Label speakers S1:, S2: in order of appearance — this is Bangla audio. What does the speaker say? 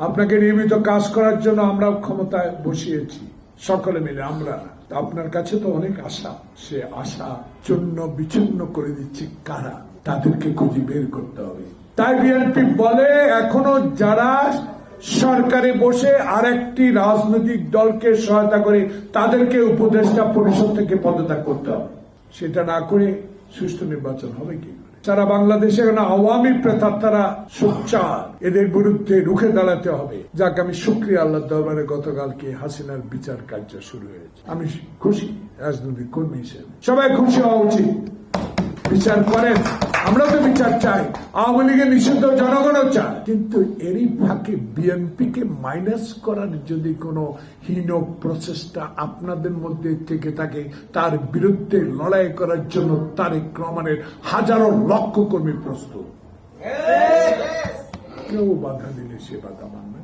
S1: আপনাকে নিয়মিত কাজ করার জন্য আমরা ক্ষমতায় বসিয়েছি, সকলে মিলে আমরা। আপনার কাছে তো অনেক আশা, সে আশা চূর্ণ বিচূর্ণ করে দিচ্ছে কারা, তাদেরকে খুঁজে বের করতে হবে। তাই বিএনপি বলে এখনো যারা সরকারে বসে আরেকটি রাজনৈতিক দলকে সহায়তা করে তাদেরকে উপদেষ্টা পরিষদ থেকে পদত্যাগ করতে হবে। সেটা না করে সুষ্ঠু নির্বাচন হবে কি? সারা বাংলাদেশে আওয়ামী প্রেতাত্মারা সোচ্চার, এদের বিরুদ্ধে রুখে দাঁড়াতে হবে। যাকে আমি শুকরিয়া আল্লাহ দরবারে গতকালকে হাসিনার বিচার কার্য শুরু হয়েছে, আমি খুশি। রাজনৈতিক কর্মী হিসেবে সবাই খুশি হওয়া উচিত। বিচার করেন, আমরা তো বিচার চাই, আওয়ামী লীগের নিষিদ্ধ জনগণও চায়, কিন্তু এরই ফাঁকে বিএনপিকে মাইনাস করার যদি কোনো হীন প্রচেষ্টা আপনাদের মধ্যে থেকে থাকে, তার বিরুদ্ধে লড়াই করার জন্য তারেক রহমানের হাজারো লক্ষ কর্মী প্রস্তুত। কেউ বাধা দিলে সে বাধা মানবে।